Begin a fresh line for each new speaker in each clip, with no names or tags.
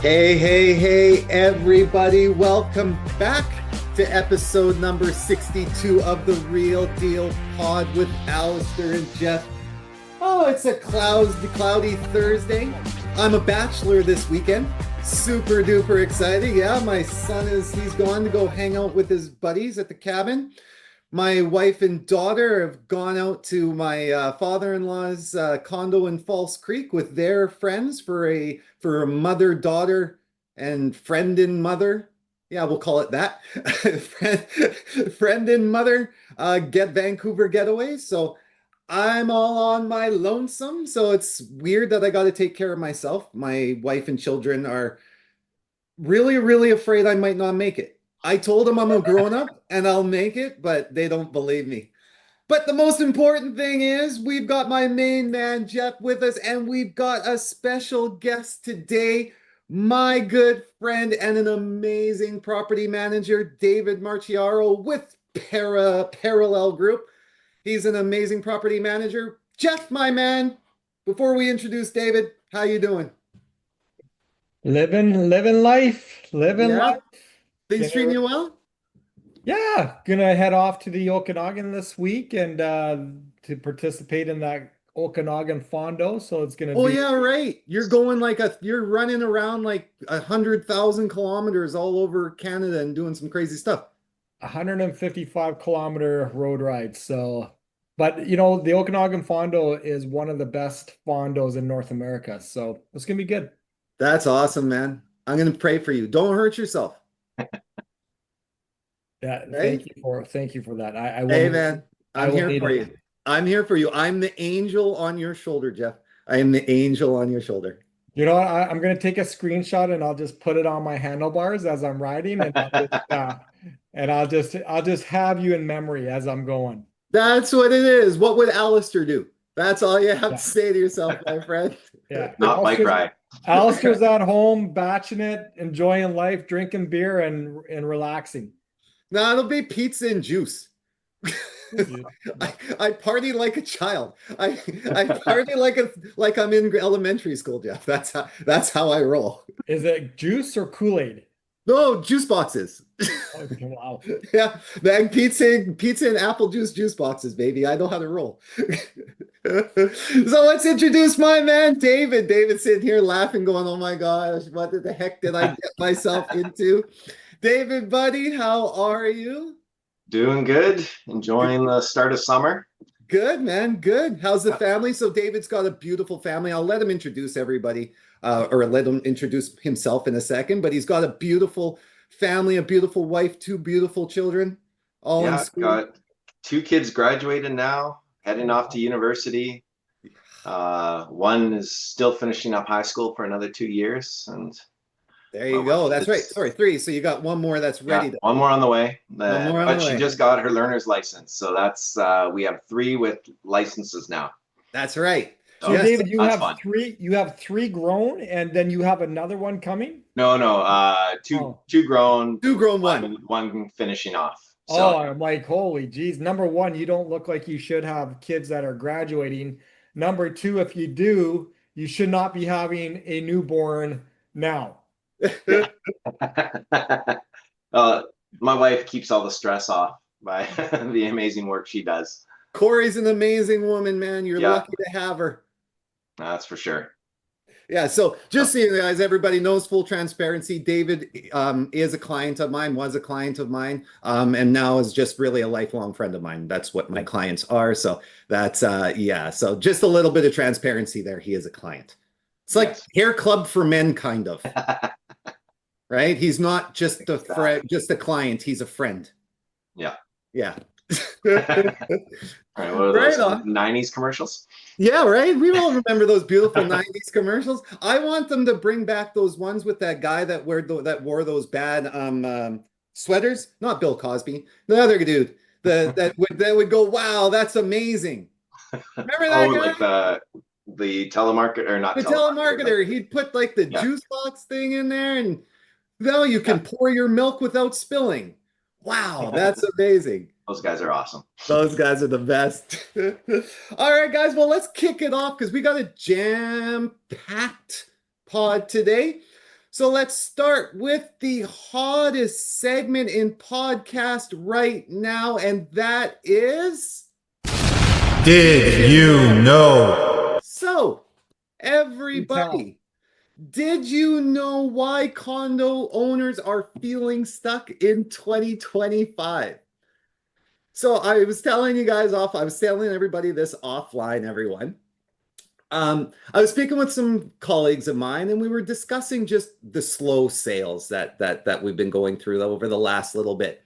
Hey, everybody. Welcome back to episode number 62 of the Real Deal Pod with Allister and Geoff. Oh, it's a cloudy Thursday. I'm a bachelor this weekend. Super duper excited. Yeah, my son he's gone to go hang out with his buddies at the cabin. My wife and daughter have gone out to my father-in-law's condo in False Creek with their friends for a mother-daughter and friend and mother. Yeah, we'll call it that. friend and mother get Vancouver getaway. So I'm all on my lonesome. So it's weird that I got to take care of myself. My wife and children are really, really afraid I might not make it. I told them I'm a grown up and I'll make it, but they don't believe me. But the most important thing is we've got my main man, Geoff, with us, and we've got a special guest today, my good friend and an amazing property manager, David Marchioro with Parallel Group. He's an amazing property manager. Geoff, my man, before we introduce David, how you doing?
Living
Yeah,
life.
things treating
Gonna,
you well?
yeah, gonna head off to the Okanagan this week and to participate in that Okanagan Fondo. So it's gonna
Oh
be
yeah, right. You're running around like 100,000 kilometers all over Canada and doing some crazy stuff.
155-kilometer road ride. So, but you know, the Okanagan Fondo is one of the best fondos in North America. So it's gonna be good.
That's awesome, man. I'm gonna pray for you. Don't hurt yourself,
Yeah,
right?
thank you for that. I will
Hey
need
man,
I
I'm
will
here
need
for
it.
you. I'm here for you. I'm the angel on your shoulder, Geoff. I am the angel on your shoulder.
You know what? I'm gonna take a screenshot and I'll just put it on my handlebars as I'm riding, and I'll just have you in memory as I'm going.
That's what it is. What would Allister do? That's all you have to
Yeah,
say to yourself, my friend.
yeah.
Not bike ride.
Alistair's at home, batching it, enjoying life, drinking beer, and relaxing.
No, it'll be pizza and juice. I party like a child. I party like I'm in elementary school, Geoff. That's how I roll.
Is it juice or Kool-Aid?
No, juice boxes.
Okay, wow.
Yeah, bag pizza and apple juice boxes, baby. I know how to roll. So let's introduce my man, David. David's sitting here laughing, going, "Oh my gosh, what the heck did I get myself into?" David, buddy, how are you?
Doing good. Enjoying the start of summer.
Good, man. Good. How's the family? So David's got a beautiful family. I'll let him introduce everybody, or let him introduce himself in a second. But he's got a beautiful family, a beautiful wife, two beautiful children, all in
Yeah,
school.
got two kids graduated now, heading off to university. One is still finishing up high school for another 2 years, and
There
my
you go.
wife
That's right.
is
Sorry, three. So you got one more that's
yeah,
ready to.
one more on the way.
One more on the
But she
way.
just got her learner's license, so that's we have three with licenses now.
That's right.
So
So
Yes.
David,
that's fun.
you have three grown, and then you have another one coming?
No,
Oh.
two grown,
Two grown one.
one finishing off.
Oh,
So
I'm like, holy geez. Number one, you don't look like you should have kids that are graduating. Number two, if you do, you should not be having a newborn now.
yeah. uh, my wife keeps all the stress off by the amazing work she does.
Corey's an amazing woman, man. You're
Yeah,
lucky to have her.
that's for sure.
Yeah, so
Oh,
just so you guys, everybody knows full transparency. David is a client of mine, was a client of mine, and now is just really a lifelong friend of mine. That's what my clients are. So that's yeah. So just a little bit of transparency there. He is a client. It's like
yes.
hair club for men, kind of, right? He's not just a friend,
Exactly.
just a client. He's a friend.
Yeah.
Yeah.
All right, what are
Right
those
on.
90s commercials?
Yeah, right. We all remember those beautiful 90s commercials. I want them to bring back those ones with that guy that wore those bad sweaters. Not Bill Cosby, the other dude. That would go, wow, that's amazing. Remember
Oh,
that
like
guy?
the telemarket or not
The
telemarketer, but
telemarketer. He'd put like the
yeah,
juice box thing in there, and now you
yeah.
can pour your milk without spilling. Wow, that's amazing.
Those guys are awesome.
Those guys are the best. All right, guys. Well, let's kick it off because we got a jam-packed pod today. So let's start with the hottest segment in podcast right now, and that is
Did you know?
so
Do tell.
everybody, did you know why condo owners are feeling stuck in 2025? So I was telling you guys I was telling everybody this offline, everyone. I was speaking with some colleagues of mine, and we were discussing just the slow sales that we've been going through over the last little bit.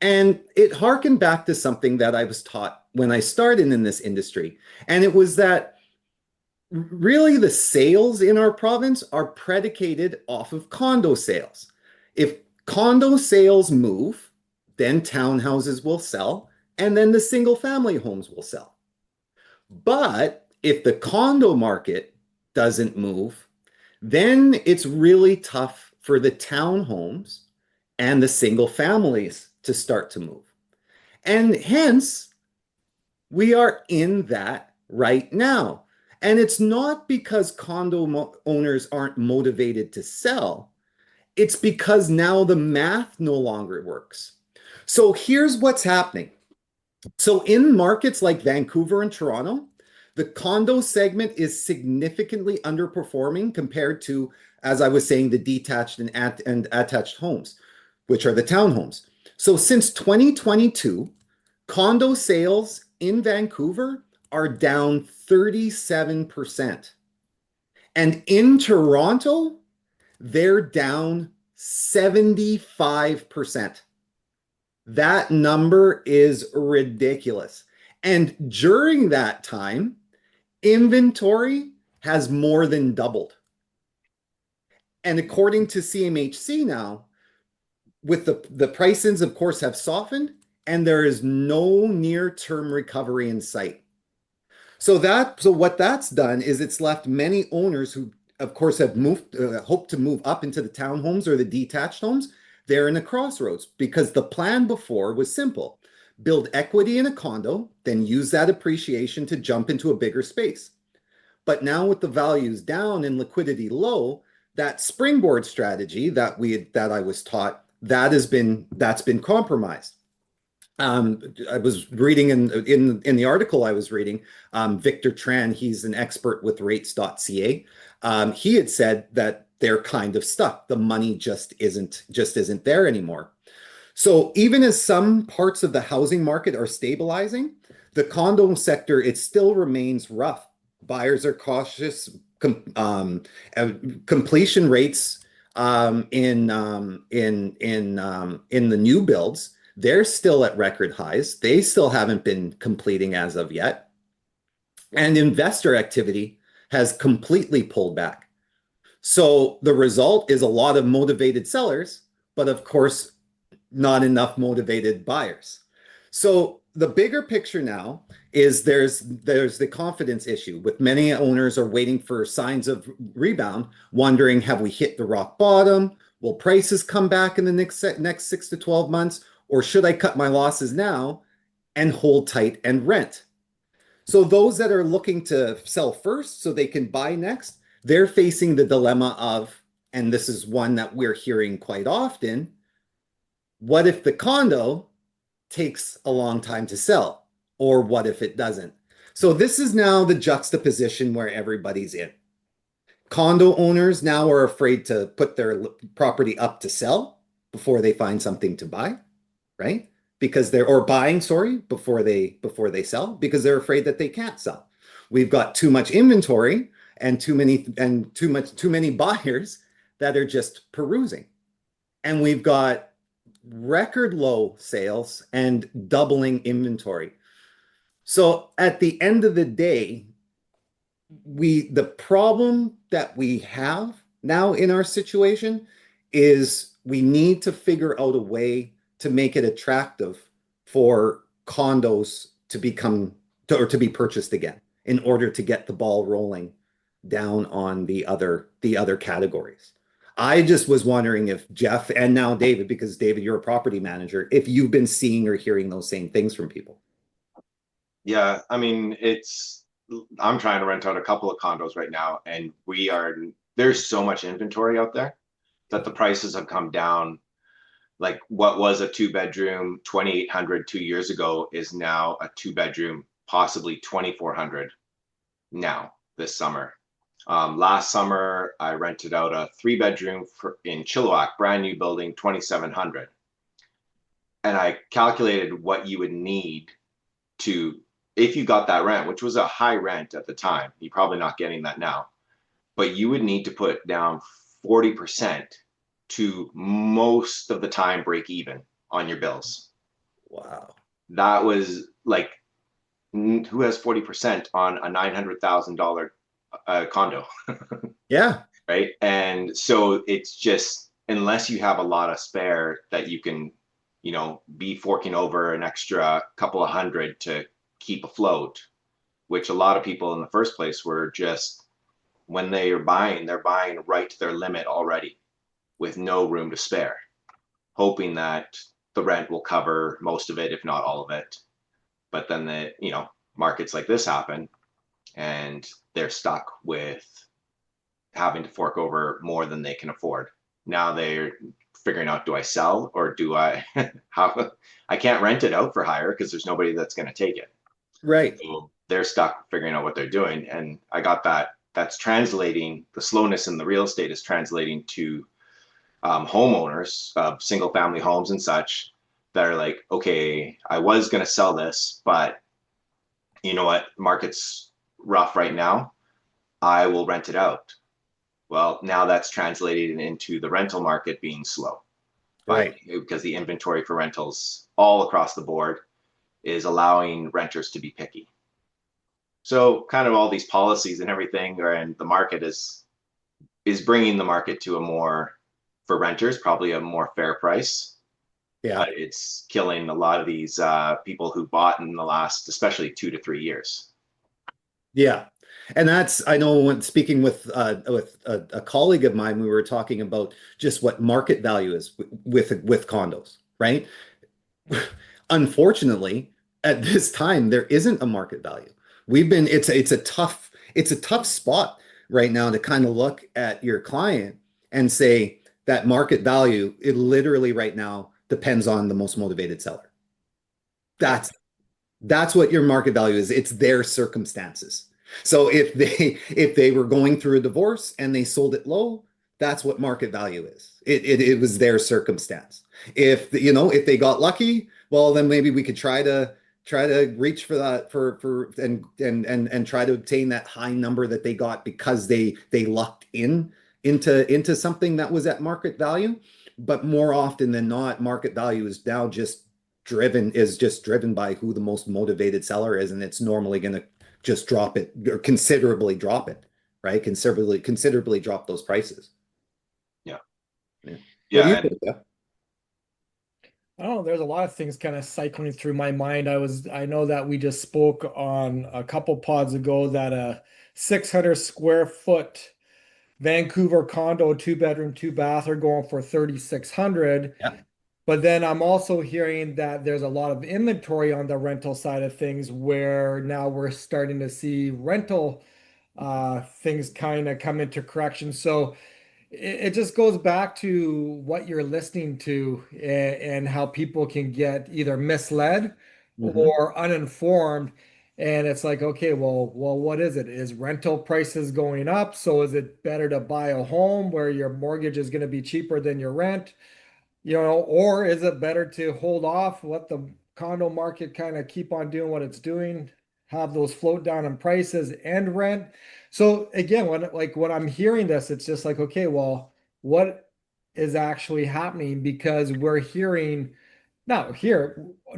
And it harkened back to something that I was taught when I started in this industry. And it was that really the sales in our province are predicated off of condo sales. If condo sales move, then townhouses will sell, and then the single family homes will sell. But if the condo market doesn't move, then it's really tough for the townhomes and the single families to start to move. And hence, we are in that right now. And it's not because owners aren't motivated to sell. It's because now the math no longer works. So here's what's happening. So in markets like Vancouver and Toronto, the condo segment is significantly underperforming compared to, as I was saying, the detached and attached homes, which are the townhomes. So since 2022, condo sales in Vancouver are down 37%. And in Toronto, they're down 75%. That number is ridiculous. And during that time, inventory has more than doubled. And according to CMHC now, with the prices, of course, have softened, and there is no near-term recovery in sight. So what that's done is it's left many owners who, of course, have hoped to move up into the townhomes or the detached homes. They're in a crossroads because the plan before was simple: build equity in a condo, then use that appreciation to jump into a bigger space. But now with the values down and liquidity low, that springboard strategy that I was taught, that's been compromised. I was reading in the article I was reading, Victor Tran, he's an expert with rates.ca. He had said that they're kind of stuck. The money just isn't there anymore. So even as some parts of the housing market are stabilizing, the condo sector, it still remains rough. Buyers are cautious. Completion rates in the new builds, they're still at record highs. They still haven't been completing as of yet. And investor activity has completely pulled back. So the result is a lot of motivated sellers, but of course, not enough motivated buyers. So the bigger picture now is there's the confidence issue, with many owners are waiting for signs of rebound, wondering, have we hit the rock bottom? Will prices come back in the next 6 to 12 months? Or should I cut my losses now and hold tight and rent? So those that are looking to sell first so they can buy next, they're facing the dilemma of, and this is one that we're hearing quite often, what if the condo takes a long time to sell? Or what if it doesn't? So this is now the juxtaposition where everybody's in. Condo owners now are afraid to put their property up to sell before they find something to buy, right? Because buying, sorry, before they sell, because they're afraid that they can't sell. We've got too much inventory and too many buyers that are just perusing. And we've got record low sales and doubling inventory. So at the end of the day, the problem that we have now in our situation is we need to figure out a way to make it attractive for condos to be purchased again, in order to get the ball rolling down on the other categories. I just was wondering if Geoff, and now David, because David, you're a property manager, if you've been seeing or hearing those same things from people.
Yeah, I mean, I'm trying to rent out a couple of condos right now, and there's so much inventory out there. that the prices have come down. Like what was a 2-bedroom 2,800 2 years ago is now a 2-bedroom possibly 2,400 now this summer. Last summer I rented out a 3-bedroom in Chilliwack, brand new building, 2,700. And I calculated what you would need to, if you got that rent, which was a high rent at the time, you're probably not getting that now, but you would need to put down 40% to most of the time break even on your bills.
Wow.
That was like, who has 40% on a $900,000 condo?
Yeah.
Right. And so it's just, unless you have a lot of spare that you can, be forking over an extra couple of hundred to keep afloat, which a lot of people in the first place were just, when they're buying right to their limit already with no room to spare, hoping that the rent will cover most of it, if not all of it. But then markets like this happen and they're stuck with having to fork over more than they can afford. Now they're figuring out, do I sell or do I I can't rent it out for hire because there's nobody that's going to take it.
Right.
So they're stuck figuring out what they're doing. And I got that's translating, the slowness in the real estate is translating to homeowners of single family homes and such that are like, okay, I was going to sell this, but you know what, market's rough right now, I will rent it out. Well, now that's translated into the rental market being slow,
Right.
because the inventory for rentals all across the board is allowing renters to be picky. So kind of all these policies and everything, and the market is bringing the market to a more, for renters, probably a more fair price.
Yeah.
But it's killing a lot of these people who bought in the last, especially 2 to 3 years.
Yeah. And I know when speaking with a colleague of mine, we were talking about just what market value is with condos, right? Unfortunately, at this time, there isn't a market value. It's a tough spot right now to kind of look at your client and say that market value, it literally right now depends on the most motivated seller. That's what your market value is. It's their circumstances. So if they were going through a divorce and they sold it low, that's what market value is. It was their circumstance. If they got lucky, well, then maybe we could try to reach for that and try to obtain that high number that they got because they lucked into something that was at market value. But more often than not, market value is now just driven by who the most motivated seller is, and it's normally going to just drop it or considerably drop it, right? Considerably drop those prices.
Yeah.
Yeah.
Yeah.
What do you think, Geoff?
I don't know, there's a lot of things kind of cycling through my mind. I know that we just spoke on a couple pods ago that a 600 square foot Vancouver condo, 2-bedroom, 2-bath are going for 3,600.
Yeah.
But then I'm also hearing that there's a lot of inventory on the rental side of things where now we're starting to see rental things kind of come into correction. So it just goes back to what you're listening to and how people can get either misled or uninformed. And it's like, okay, well, what is it? Is rental prices going up? So is it better to buy a home where your mortgage is going to be cheaper than your rent? Or is it better to hold off, let the condo market kind of keep on doing what it's doing, have those float down in prices and rent? So again, when I'm hearing this, it's just like, okay, well, what is actually happening? Because we're hearing, not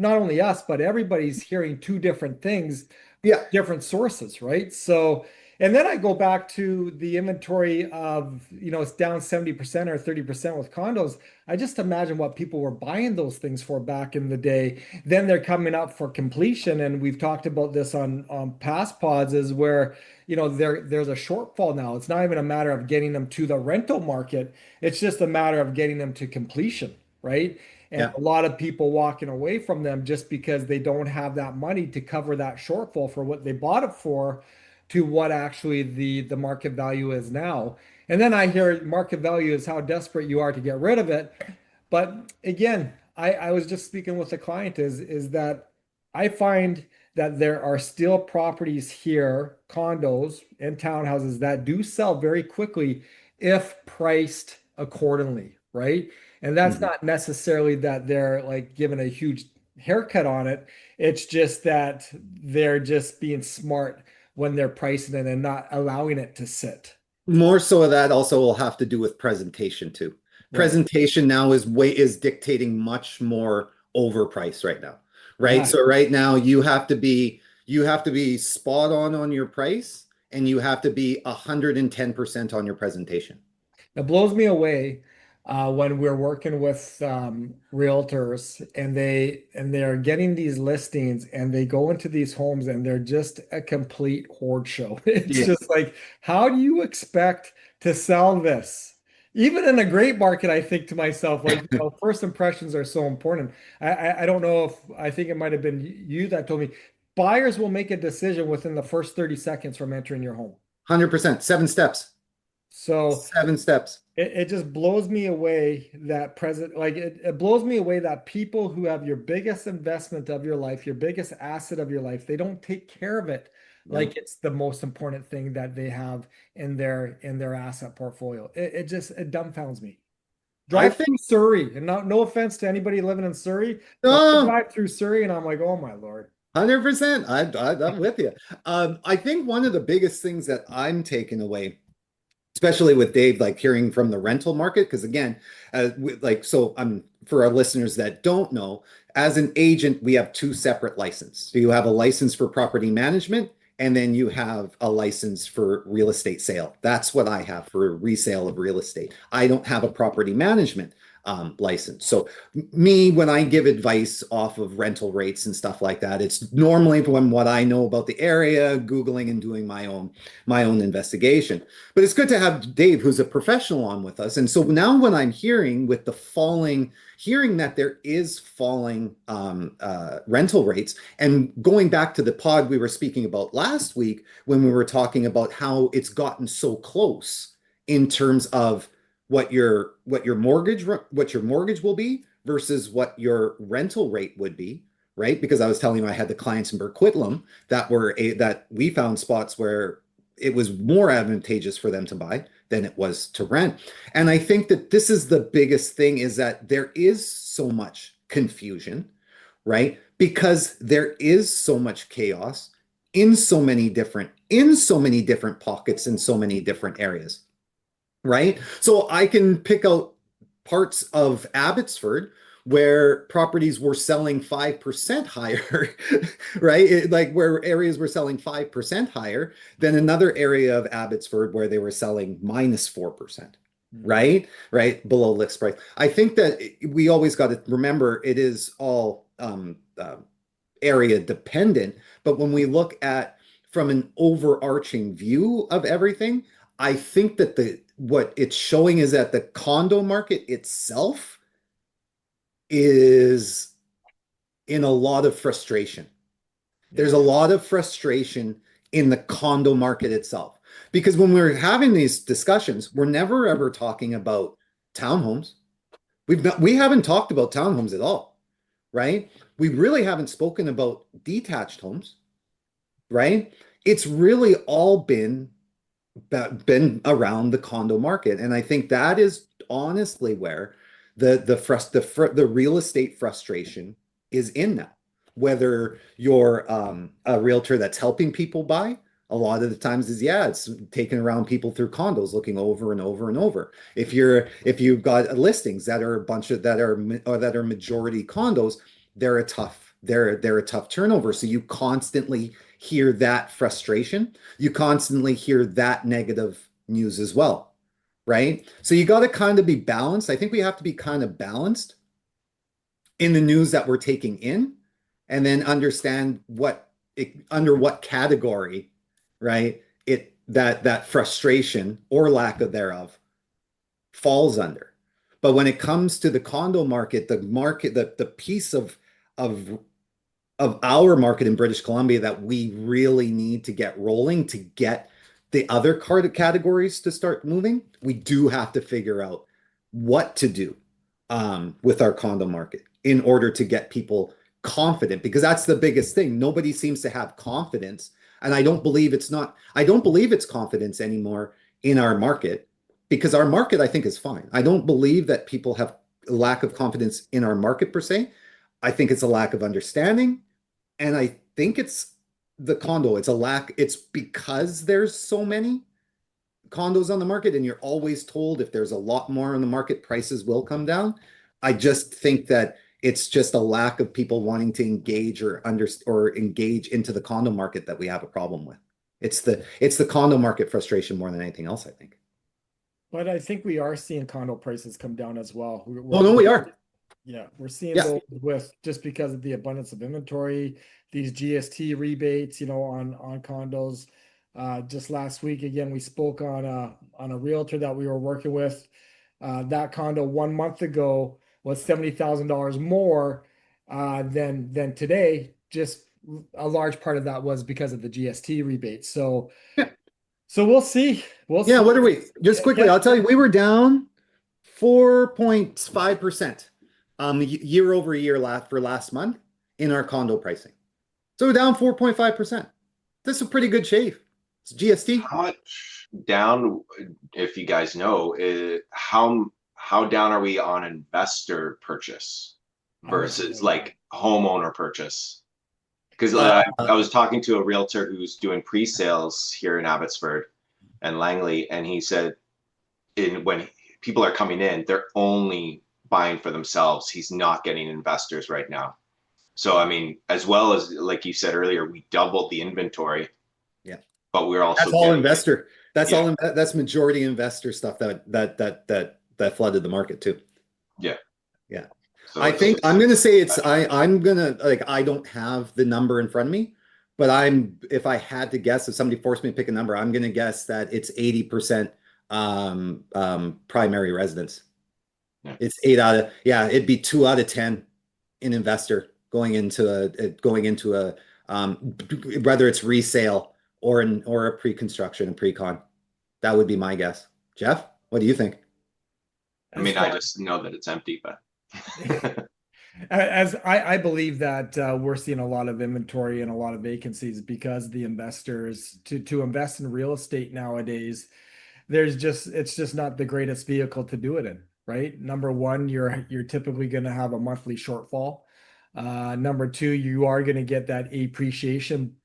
only us, but everybody's hearing two different things,
Yeah.
different sources, right? So, and then I go back to the inventory of, it's down 70% or 30% with condos. I just imagine what people were buying those things for back in the day. Then they're coming up for completion. And we've talked about this on past pods, is where, there's a shortfall now. It's not even a matter of getting them to the rental market. It's just a matter of getting them to completion, right? And
Yeah.
a lot of people walking away from them just because they don't have that money to cover that shortfall for what they bought it for to what actually the market value is now. And then I hear market value is how desperate you are to get rid of it. But again, I was just speaking with a client is that I find that there are still properties here, condos and townhouses that do sell very quickly if priced accordingly, right? And that's
Mhm.
not necessarily that they're like given a huge haircut on it. It's just that they're just being smart when they're pricing it and not allowing it to sit.
More so of that also will have to do with presentation too.
Right.
Presentation now is dictating much more overprice right now, right?
Yeah.
So right now you have to be spot on your price, and you have to be 110% on your presentation.
It blows me away when we're working with realtors and they're getting these listings and they go into these homes and they're just a complete hoard show. It's
Yeah.
just like, how do you expect to sell this? Even in a great market, I think to myself, like, first impressions are so important. I don't know if I think it might have been you that told me buyers will make a decision within the first 30 seconds from entering your home.
100%. 7 steps.
So
7 steps.
it just blows me away that present, like it blows me away that people who have your biggest investment of your life, your biggest asset of your life, they don't take care of it
No.
like it's the most important thing that they have in their asset portfolio. It just it dumbfounds me.
I
Drive
think
through Surrey, and no offense to anybody living in Surrey, but I
no,
drive through Surrey and I'm like, oh my Lord.
100%. I'm with you. I think one of the biggest things that I'm taking away, especially with Dave, like hearing from the rental market, because again, so I'm for our listeners that don't know, as an agent, we have two separate licenses. So you have a license for property management, and then you have a license for real estate sale. That's what I have for resale of real estate. I don't have a property management license. So me, when I give advice off of rental rates and stuff like that, it's normally from what I know about the area, Googling and doing my own investigation. But it's good to have Dave, who's a professional, on with us. And so now when I'm hearing with the hearing that there is falling rental rates, and going back to the pod we were speaking about last week when we were talking about how it's gotten so close in terms of what your mortgage will be versus what your rental rate would be, right? Because I was telling you I had the clients in Burquitlam that we found spots where it was more advantageous for them to buy than it was to rent. And I think that this is the biggest thing, is that there is so much confusion, right? Because there is so much chaos in so many different pockets, in so many different areas, right? So I can pick out parts of Abbotsford where properties were selling 5% higher, right? Like where areas were selling 5% higher than another area of Abbotsford where they were selling -4%, right? Right below list price. I think that we always got to remember it is all area dependent, but when we look at from an overarching view of everything, I think that what it's showing is that the condo market itself is in a lot of frustration. There's a lot of frustration in the condo market itself. Because when we're having these discussions, we're never ever talking about townhomes. We haven't talked about townhomes at all, right? We really haven't spoken about detached homes, right? It's really all been around the condo market, and I think that is honestly where the real estate frustration is in that. Whether you're a realtor that's helping people buy, a lot of the times it's taking around people through condos, looking over and over and over. If you've got listings that are a bunch of that are majority condos, they're a tough turnover. So you constantly hear that frustration. You constantly hear that negative news as well, right? So you got to kind of be balanced. I think we have to be kind of balanced in the news that we're taking in, and then understand under what category, right? That frustration or lack of thereof falls under. But when it comes to the condo market, the piece of of our market in British Columbia that we really need to get rolling to get the other card categories to start moving, we do have to figure out what to do with our condo market in order to get people confident, because that's the biggest thing. Nobody seems to have confidence. And I don't believe it's confidence anymore in our market, because our market, I think, is fine. I don't believe that people have a lack of confidence in our market per se. I think it's a lack of understanding. And I think it's the condo. It's because there's so many condos on the market, and you're always told if there's a lot more on the market, prices will come down. I just think that it's just a lack of people wanting to engage or engage into the condo market that we have a problem with. It's the condo market frustration more than anything else, I think.
But I think we are seeing condo prices come down as well.
Oh, no, we are.
Yeah, we're seeing
Yeah.
those with just because of the abundance of inventory, these GST rebates, on condos. Just last week, again, we spoke on a realtor that we were working with. That condo 1 month ago was $70,000 more than today. Just a large part of that was because of the GST rebates. So,
Yeah.
so we'll see. We'll
Yeah,
see.
what are we? Just quickly,
Yeah.
I'll tell you, we were down 4.5% year over year for last month in our condo pricing. So we're down 4.5%. This is a pretty good shape. It's GST.
How much down, if you guys know, how down are we on investor purchase versus like homeowner purchase? Because I was talking to a realtor who's doing pre-sales here in Abbotsford and Langley, and he said when people are coming in, they're only buying for themselves. He's not getting investors right now. So, I mean, as well as, like you said earlier, we doubled the inventory.
Yeah.
But we're also
That's all investor. That's
Yeah.
all. That's majority investor stuff that flooded the market too.
Yeah.
Yeah.
So
I think I'm gonna say I'm gonna, like, I don't have the number in front of me, but if I had to guess, if somebody forced me to pick a number, I'm gonna guess that it's 80% primary residence.
Yeah.
It's it'd be 2 out of 10 in investor going into a whether it's resale or a pre-construction and pre-con. That would be my guess. Geoff, what do you think?
I mean, I just know that it's empty, but
As I believe that we're seeing a lot of inventory and a lot of vacancies because the investors to invest in real estate nowadays, it's just not the greatest vehicle to do it in, right? Number one, you're typically going to have a monthly shortfall. Number two, you are going to get that appreciation.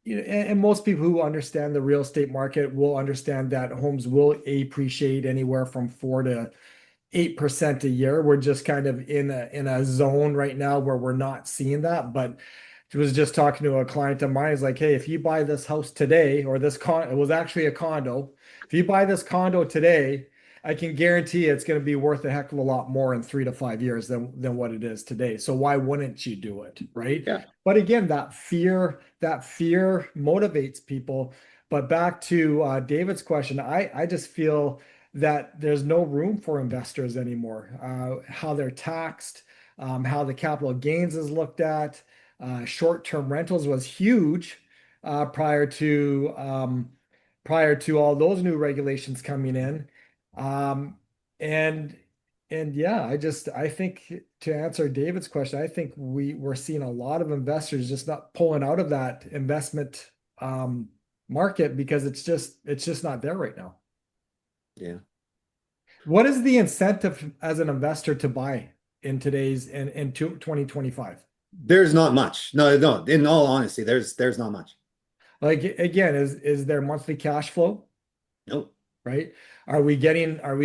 And most people who understand the real estate market will understand that homes will appreciate anywhere from 4 to 8% a year. We're just kind of in a zone right now where we're not seeing that. But I was just talking to a client of mine. He's like, hey, if you buy this house today, or it was actually a condo. If you buy this condo today, I can guarantee it's going to be worth a heck of a lot more in 3 to 5 years than what it is today. So why wouldn't you do it, right?
Yeah.
But again, that fear motivates people. But back to David's question, I just feel that there's no room for investors anymore. How they're taxed, how the capital gains is looked at. Short-term rentals was huge prior to all those new regulations coming in. And yeah, I think to answer David's question, I think we're seeing a lot of investors just not pulling out of that investment market because it's just not there right now.
Yeah.
What is the incentive as an investor to buy in 2025?
There's not much. No. In all honesty, there's not much.
Like, again, is there monthly cash flow?
Nope.
Right? Are we getting what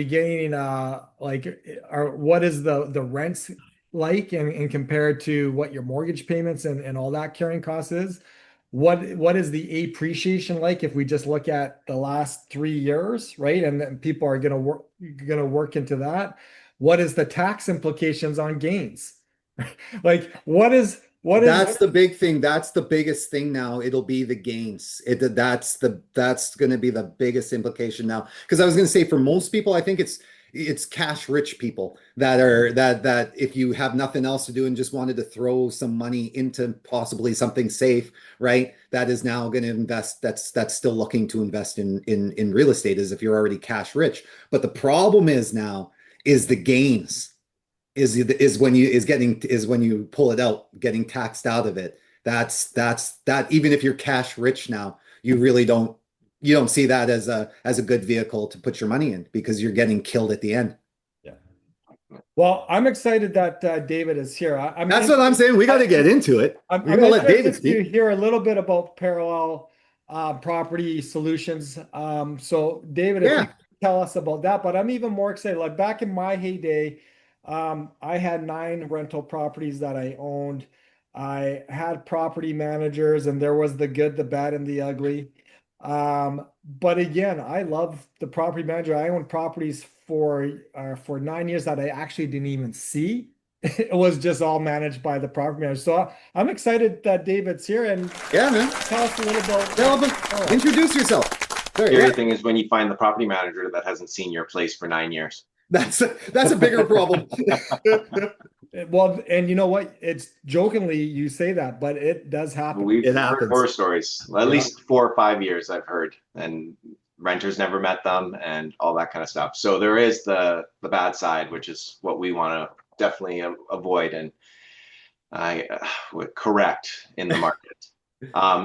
is the rents like and compared to what your mortgage payments and all that carrying cost is? What is the appreciation like if we just look at the last 3 years, right? And then people are gonna work into that. What is the tax implications on gains? Like
That's the big thing. That's the biggest thing now. It'll be the gains. That's going to be the biggest implication now. Because I was going to say, for most people, I think it's cash rich people that are that if you have nothing else to do and just wanted to throw some money into possibly something safe, right? That is now going to invest. That's still looking to invest in real estate as if you're already cash rich. But the problem is now is the gains is when you is when you pull it out, getting taxed out of it. That even if you're cash rich now, you don't see that as a good vehicle to put your money in because you're getting killed at the end.
Yeah. Well, I'm excited that David is here.
That's what I'm saying. We got to get into it.
I'm
We're gonna let David
interested to
speak.
hear a little bit about parallel property solutions. So, David, if you
Yeah.
could tell us about that, but I'm even more excited. Like back in my heyday, I had 9 rental properties that I owned. I had property managers, and there was the good, the bad, and the ugly. But again, I love the property manager. I owned properties for 9 years that I actually didn't even see. It was just all managed by the property manager. So I'm excited that David's here and
Yeah, man.
tell us a little about.
Tell them, introduce yourself. Sorry,
Scary
yeah.
thing is when you find the property manager that hasn't seen your place for 9 years.
That's a bigger problem.
Well, and you know what? It's jokingly you say that, but it does happen.
We've
It
heard
happens.
horror stories. At
Yeah.
least 4 or 5 years I've heard, and renters never met them and all that kind of stuff. So there is the bad side, which is what we want to definitely avoid and I would correct in the market.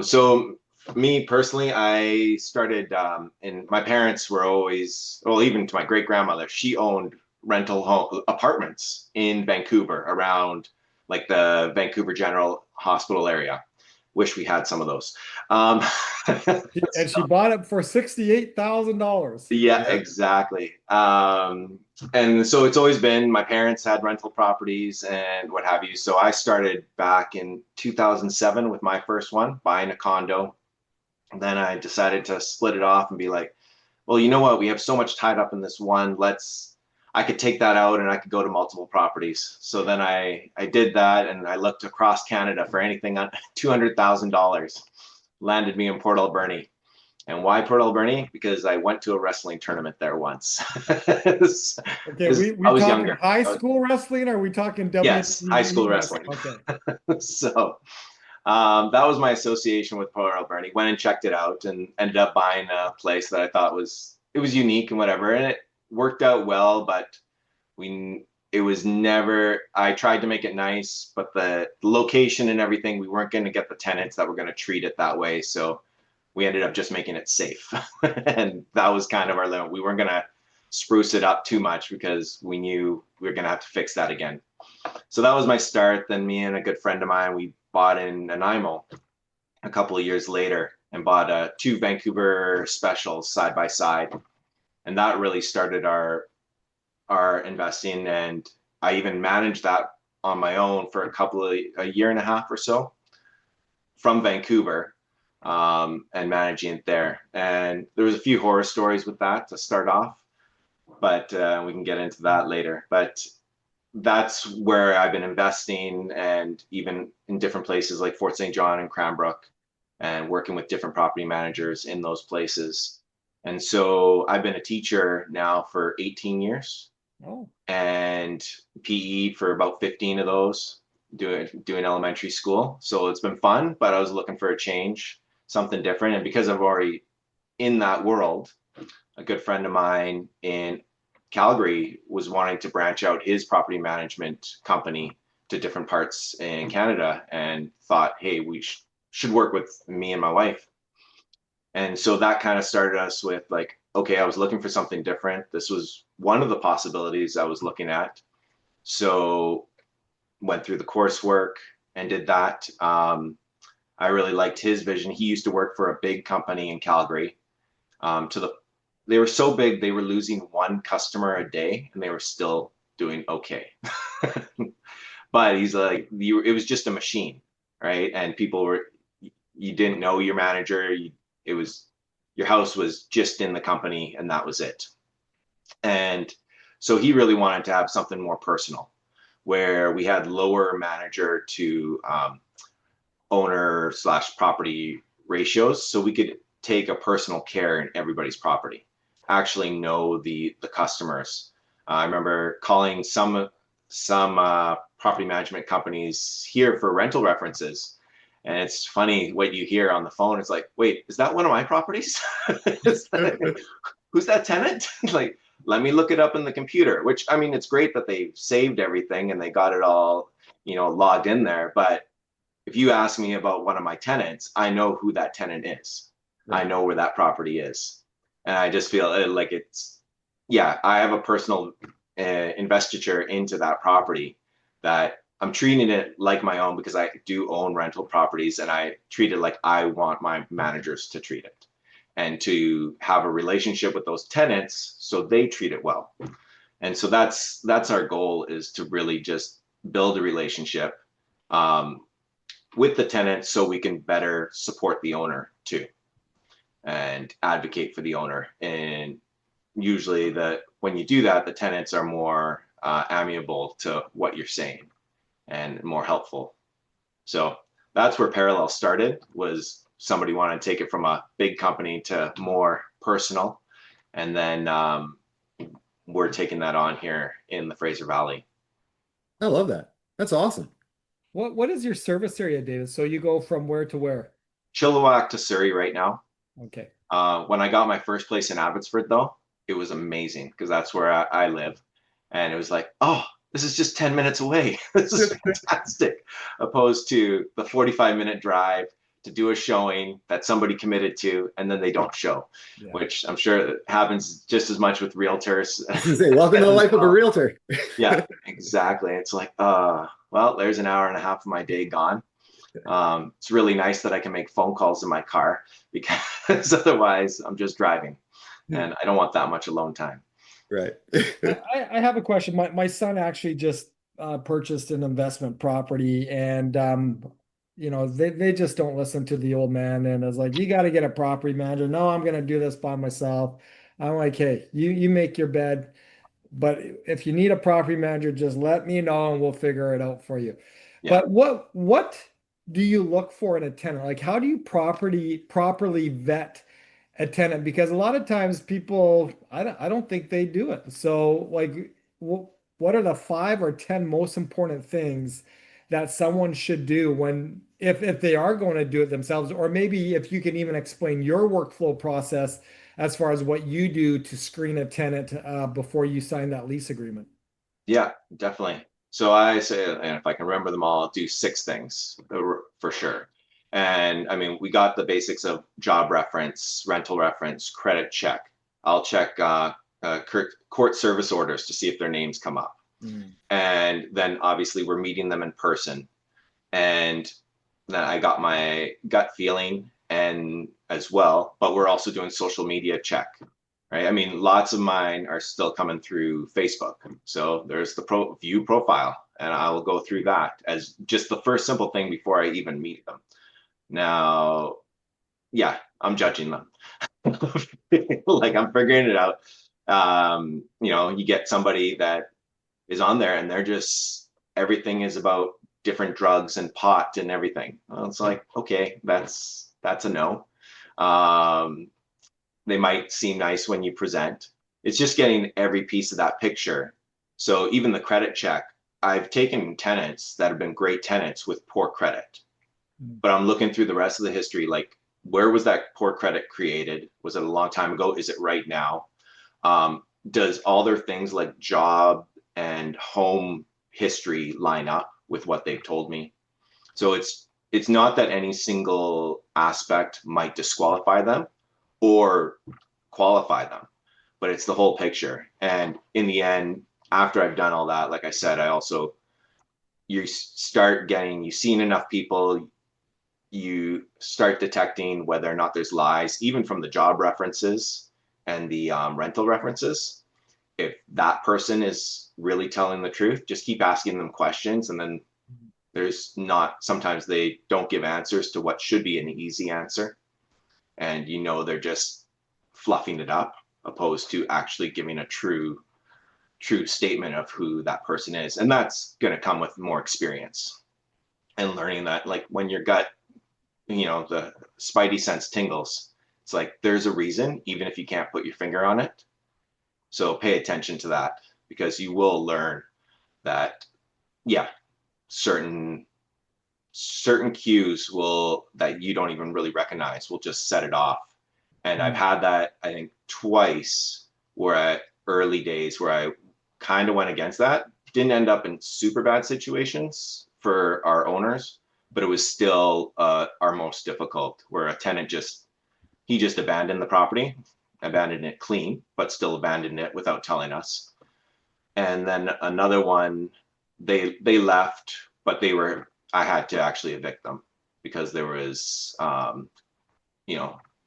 So me personally, I started and my parents were always, well, even to my great grandmother, she owned rental home apartments in Vancouver around like the Vancouver General Hospital area. Wish we had some of those.
And she bought it for $68,000.
Yeah,
Yeah.
exactly. And so it's always been my parents had rental properties and what have you. So I started back in 2007 with my first one, buying a condo. And then I decided to split it off and be like, well, you know what? We have so much tied up in this one. I could take that out and I could go to multiple properties. So then I did that and I looked across Canada for anything on $200,000. Landed me in Port Alberni. And why Port Alberni? Because I went to a wrestling tournament there once.
Okay, we
I was
talking
younger.
high school wrestling, or are we talking
Yes, high school
WWE?
wrestling.
Okay.
So that was my association with Port Alberni. Went and checked it out and ended up buying a place that I thought was unique and whatever. And it worked out well, but it was never, I tried to make it nice, but the location and everything, we weren't going to get the tenants that were going to treat it that way. So we ended up just making it safe. And that was kind of our limit. We weren't going to spruce it up too much because we knew we were going to have to fix that again. So that was my start. Then me and a good friend of mine, we bought in Nanaimo a couple of years later and bought 2 Vancouver specials side by side. And that really started our investing. And I even managed that on my own for a year and a half or so from Vancouver. And managing it there. And there was a few horror stories with that to start off, but we can get into that later. But that's where I've been investing, and even in different places like Fort St. John and Cranbrook, and working with different property managers in those places. And so I've been a teacher now for 18 years.
Oh.
And PE for about 15 of those, doing elementary school. So it's been fun, but I was looking for a change, something different. And because I'm already in that world, a good friend of mine in Calgary was wanting to branch out his property management company to different parts in Canada, and thought, hey, we should work with me and my wife. And so that kind of started us with like, okay, I was looking for something different. This was one of the possibilities I was looking at. So went through the coursework and did that. I really liked his vision. He used to work for a big company in Calgary. They were so big, they were losing 1 customer a day, and they were still doing okay. But he's like, it was just a machine, right? And you didn't know your manager. Your house was just in the company, and that was it. And so he really wanted to have something more personal, where we had lower manager to owner / property ratios, so we could take a personal care in everybody's property, actually know the customers, I remember calling some property management companies here for rental references. And it's funny what you hear on the phone. It's like, wait, is that one of my properties? Who's that tenant? Like, let me look it up in the computer, which I mean, it's great that they saved everything and they got it all, logged in there. But if you ask me about one of my tenants, I know who that tenant is. I know where that property is. And I just feel like yeah, I have a personal investiture into that property that I'm treating it like my own because I do own rental properties and I treat it like I want my managers to treat it and to have a relationship with those tenants so they treat it well. And so that's our goal, is to really just build a relationship with the tenants so we can better support the owner too and advocate for the owner. And usually when you do that, the tenants are more amiable to what you're saying and more helpful. So that's where Parallel started, was somebody wanted to take it from a big company to more personal. And then we're taking that on here in the Fraser Valley.
I love that. That's awesome.
What is your service area, David? So you go from where to where?
Chilliwack to Surrey right now.
Okay.
When I got my first place in Abbotsford, though, it was amazing because that's where I live. And it was like, oh, this is just 10 minutes away. This is fantastic. Opposed to the 45-minute drive to do a showing that somebody committed to and then they don't show, which I'm sure happens just as much with realtors.
I was gonna say, welcome to the life of a realtor.
Yeah, exactly. It's like, well, there's an hour and a half of my day gone. It's really nice that I can make phone calls in my car because otherwise I'm just driving and I don't want that much alone time.
Right.
I have a question. My son actually just purchased an investment property, and they just don't listen to the old man, and it's like, you got to get a property manager. No, I'm gonna do this by myself. I'm like, hey, you make your bed, but if you need a property manager, just let me know and we'll figure it out for you.
Yeah.
But what do you look for in a tenant? Like, how do you properly vet a tenant? Because a lot of times people, I don't think they do it. So like, what are the 5 or 10 most important things that someone should do if they are going to do it themselves? Or maybe if you can even explain your workflow process as far as what you do to screen a tenant before you sign that lease agreement.
Yeah, definitely. So I say, and if I can remember them all, I'll do 6 things for sure. And I mean, we got the basics of job reference, rental reference, credit check. I'll check court service orders to see if their names come up. And then obviously we're meeting them in person. And then I got my gut feeling and as well, but we're also doing social media check, right? I mean, lots of mine are still coming through Facebook. So there's the view profile, and I will go through that as just the first simple thing before I even meet them. Now, yeah, I'm judging them. Like, I'm figuring it out. You get somebody that is on there and they're just, everything is about different drugs and pot and everything. Well, it's like, okay, that's a no. They might seem nice when you present. It's just getting every piece of that picture. So even the credit check, I've taken tenants that have been great tenants with poor credit. But I'm looking through the rest of the history, like, where was that poor credit created? Was it a long time ago? Is it right now? Does all their things like job and home history line up with what they've told me? So it's not that any single aspect might disqualify them or qualify them, but it's the whole picture. And in the end, after I've done all that, like I said, you've seen enough people, you start detecting whether or not there's lies, even from the job references and the rental references. If that person is really telling the truth, just keep asking them questions. And then sometimes they don't give answers to what should be an easy answer. And they're just fluffing it up, opposed to actually giving a true statement of who that person is. And that's going to come with more experience and learning that, like, when your gut, the spidey sense tingles, it's like there's a reason, even if you can't put your finger on it. So pay attention to that. because you will learn that, yeah, certain cues that you don't even really recognize will just set it off. And I've had that, I think, twice, where at early days where I kind of went against that. Didn't end up in super bad situations for our owners, but it was still our most difficult, where a tenant just abandoned the property, abandoned it clean, but still abandoned it without telling us. And then another one, they left, but I had to actually evict them because there was,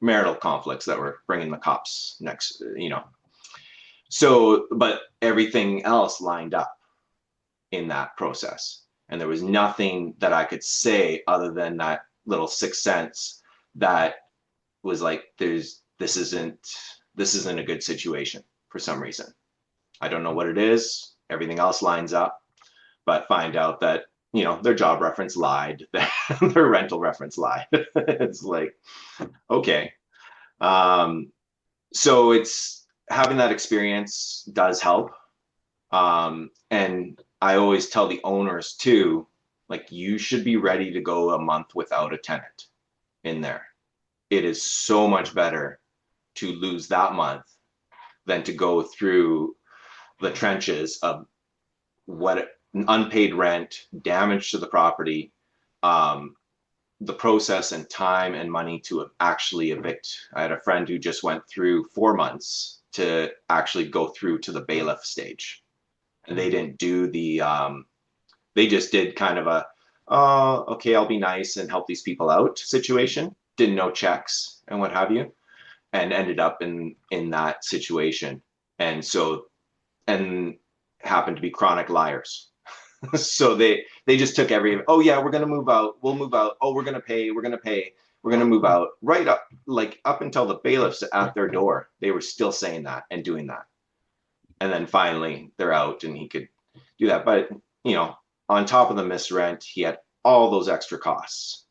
marital conflicts that were bringing the cops next, So, but everything else lined up in that process. And there was nothing that I could say other than that little sixth sense that was like, this isn't a good situation for some reason. I don't know what it is. Everything else lines up, but find out that, their job reference lied, their rental reference lied. It's like, okay. So it's having that experience does help. And I always tell the owners too, like, you should be ready to go a month without a tenant in there. It is so much better to lose that month than to go through the trenches of unpaid rent, damage to the property, the process and time and money to actually evict. I had a friend who just went through 4 months to actually go through to the bailiff stage. And they didn't do they just did kind of a, oh, okay, I'll be nice and help these people out situation. Didn't know checks and what have you, and ended up in that situation. And happened to be chronic liars. So they just took oh yeah, we're going to move out. We'll move out. Oh, we're going to pay. We're going to pay. We're going to move out. Right up, up until the bailiffs at their door, they were still saying that and doing that. And then finally they're out and he could do that. But, on top of the missed rent, he had all those extra costs,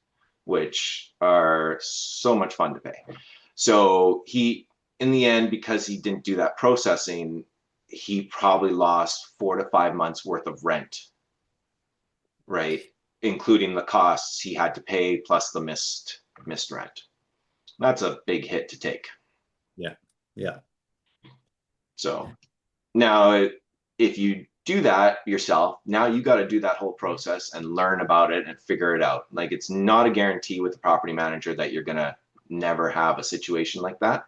which are so much fun to pay. So in the end, because he didn't do that processing, he probably lost 4 to 5 months worth of rent, right? Including the costs he had to pay plus the missed rent. That's a big hit to take.
Yeah. Yeah.
So now if you do that yourself, now you got to do that whole process and learn about it and figure it out. Like, it's not a guarantee with the property manager that you're going to never have a situation like that.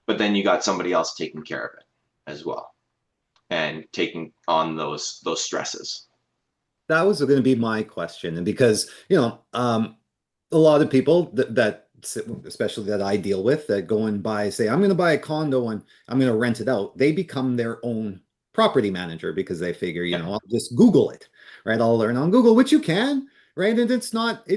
But then you got somebody else taking care of it as well and taking on those stresses.
That was going to be my question. And because, a lot of people that especially that I deal with, that go and say, I'm going to buy a condo and I'm going to rent it out. They become their own property manager because they figure, I'll just Google it, right? I'll learn on Google, which you can, right? And it's not,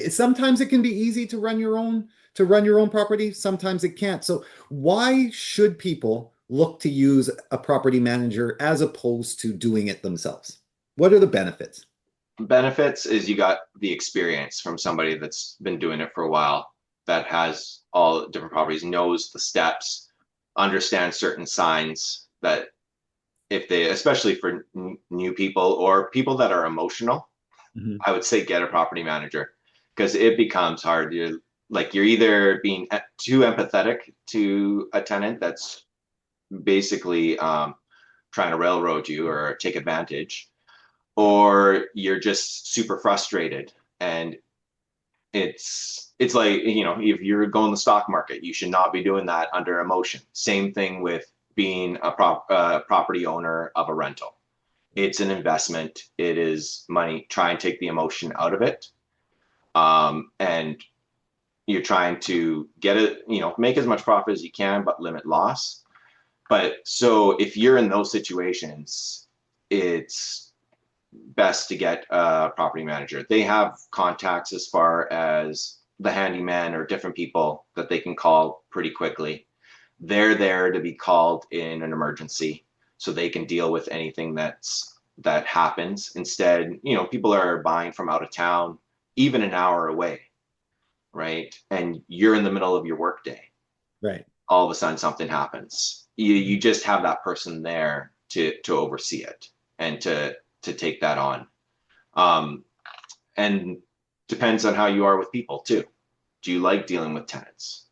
sometimes it can be easy to run your own property. Sometimes it can't. So why should people look to use a property manager as opposed to doing it themselves? What are the benefits?
Benefits is you got the experience from somebody that's been doing it for a while, that has all different properties, knows the steps, understands certain signs that if they, especially for new people or people that are emotional, I would say get a property manager, because it becomes hard. You're either being too empathetic to a tenant that's basically trying to railroad you or take advantage, or you're just super frustrated. And it's like, if you're going the stock market, you should not be doing that under emotion. Same thing with being a property owner of a rental. It's an investment. It is money. Try and take the emotion out of it. And you're trying to get it, make as much profit as you can, but limit loss. But so if you're in those situations, it's best to get a property manager. They have contacts as far as the handyman or different people that they can call pretty quickly. They're there to be called in an emergency, so they can deal with anything that happens. Instead, people are buying from out of town, even an hour away, right? And you're in the middle of your workday.
Right.
all of a sudden something happens. You just have that person there to oversee it and to take that on. And depends on how you are with people too. Do you like dealing with tenants?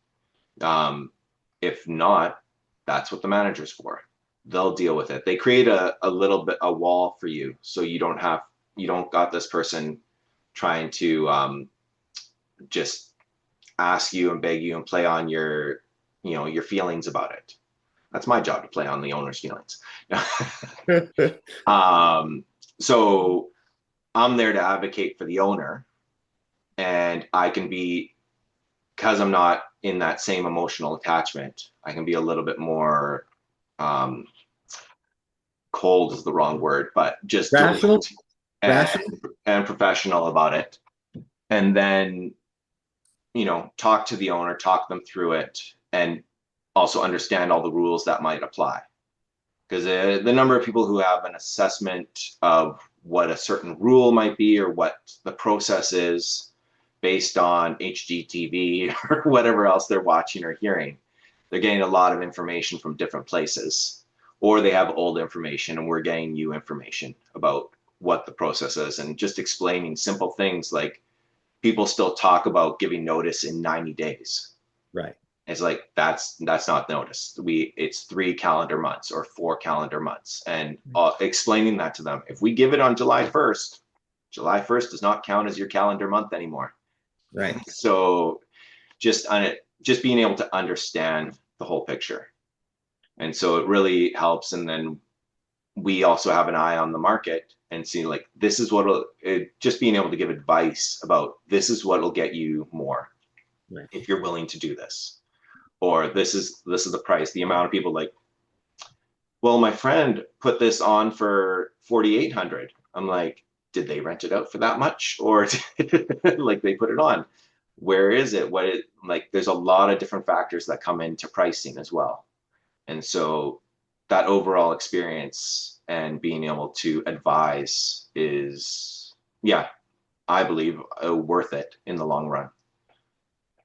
If not, that's what the manager's for. They'll deal with it. They create a little bit a wall for you, so you don't got this person trying to just ask you and beg you and play on your your feelings about it. That's my job, to play on the owner's feelings. So I'm there to advocate for the owner, and I can be, because I'm not in that same emotional attachment, I can be a little bit more cold is the wrong word, but just
Rational.
and,
Rational.
and professional about it. And then, talk to the owner, talk them through it, and also understand all the rules that might apply. Because the number of people who have an assessment of what a certain rule might be or what the process is based on HGTV or whatever else they're watching or hearing, they're getting a lot of information from different places, or they have old information and we're getting new information about what the process is, and just explaining simple things like people still talk about giving notice in 90 days.
Right.
It's like, that's not notice. It's 3 calendar months or 4 calendar months, and explaining that to them. If we give it on July 1st, July 1st does not count as your calendar month anymore.
Right.
So just being able to understand the whole picture. And so it really helps. And then we also have an eye on the market and see, like, this is just being able to give advice about, this is what will get you more,
right,
if you're willing to do this, or this is the price. The amount of people like, well, my friend put this on for 4,800. I'm like, did they rent it out for that much, or like they put it on? Where is it? Like, there's a lot of different factors that come into pricing as well. And so that overall experience and being able to advise is, yeah, I believe worth it in the long run.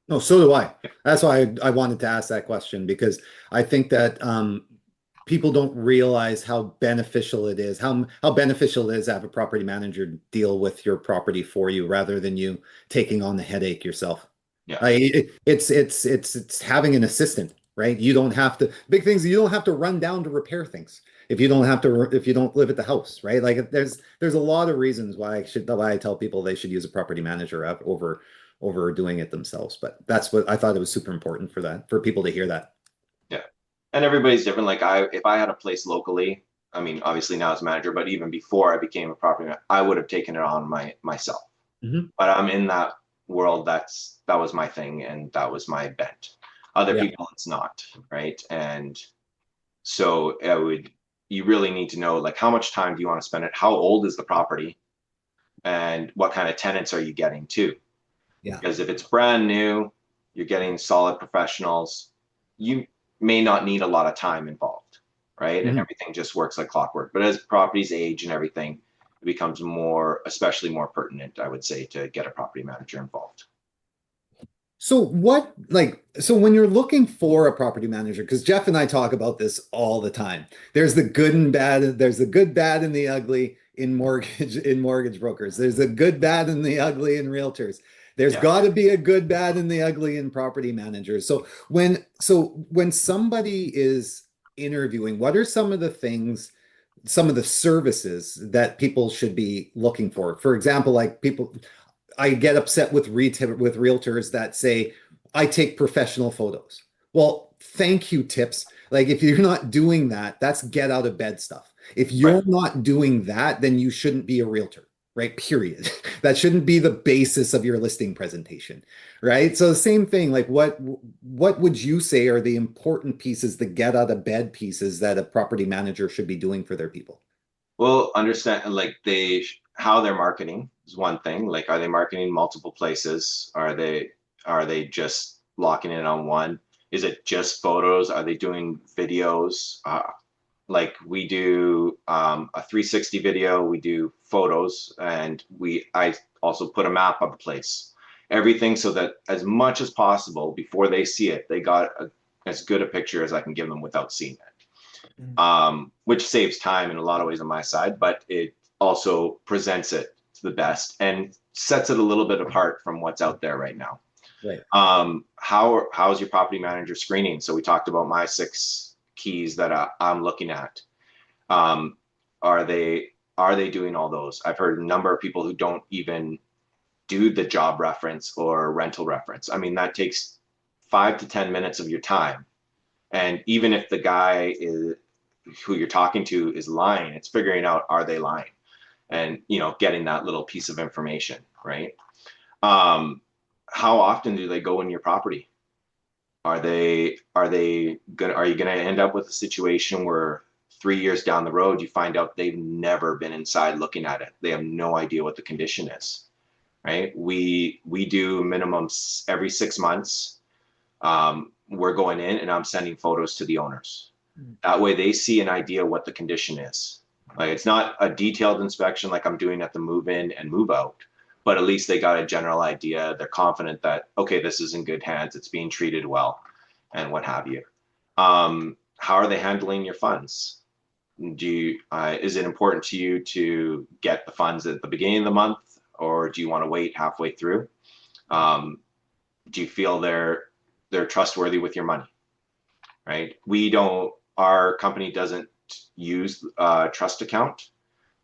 No, so do I. That's why I wanted to ask that question, because I think that people don't realize how beneficial it is, how beneficial it is to have a property manager deal with your property for you rather than you taking on the headache yourself.
Yeah.
It's having an assistant, right? You don't have to, big things, you don't have to run down to repair things if you don't live at the house, right? Like, there's a lot of reasons why I tell people they should use a property manager over doing it themselves. But that's what I thought, it was super important for people to hear that.
Yeah. And everybody's different. Like, if I had a place locally, I mean, obviously now as manager, but even before I became a property manager, I would have taken it on myself.
Mm-hmm.
But I'm in that world. That was my thing, and that was my bent. Other people, it's not, right? And so you really need to know, like, how much time do you want to spend it? How old is the property? And what kind of tenants are you getting too?
Yeah.
Because if it's brand new, you're getting solid professionals, you may not need a lot of time involved, right?
Mm-hmm.
And everything just works like clockwork. But as properties age and everything, it becomes especially more pertinent, I would say, to get a property manager involved.
So when you're looking for a property manager, because Geoff and I talk about this all the time, there's the good and bad, there's the good, bad, and the ugly in mortgage brokers. There's the good, bad, and the ugly in realtors. There's got to be a good, bad, and the ugly in property managers. So when somebody is interviewing, what are some of the things, some of the services that people should be looking for? For example, like, I get upset with realtors that say, I take professional photos. Well, thank you, tips. Like, if you're not doing that, that's get out of bed stuff. If you're not doing that, then you shouldn't be a realtor, right? Period. That shouldn't be the basis of your listing presentation, right? So the same thing, like, what would you say are the important pieces, the get out of bed pieces that a property manager should be doing for their people?
Well, understand, like, how they're marketing is one thing. Like, are they marketing multiple places? Are they just locking in on one? Is it just photos? Are they doing videos? Like, we do a 360 video, we do photos, and I also put a map of the place, everything, so that as much as possible before they see it, they got as good a picture as I can give them without seeing it.
Mm.
Which saves time in a lot of ways on my side, but it also presents it to the best and sets it a little bit apart from what's out there right now.
Right.
How's your property manager screening? So we talked about my 6 keys that I'm looking at. Are they doing all those? I've heard a number of people who don't even do the job reference or rental reference. I mean, that takes 5 to 10 minutes of your time. And even if the guy who you're talking to is lying, it's figuring out, are they lying? And, getting that little piece of information, right? How often do they go in your property? Are you gonna end up with a situation where 3 years down the road, you find out they've never been inside looking at it? They have no idea what the condition is, right? We do minimums every 6 months. We're going in and I'm sending photos to the owners. That way they see an idea what the condition is. Like, it's not a detailed inspection like I'm doing at the move in and move out, but at least they got a general idea. They're confident that, okay, this is in good hands, it's being treated well, and what have you. How are they handling your funds? Is it important to you to get the funds at the beginning of the month, or do you want to wait halfway through? Do you feel they're trustworthy with your money, right? Our company doesn't use a trust account.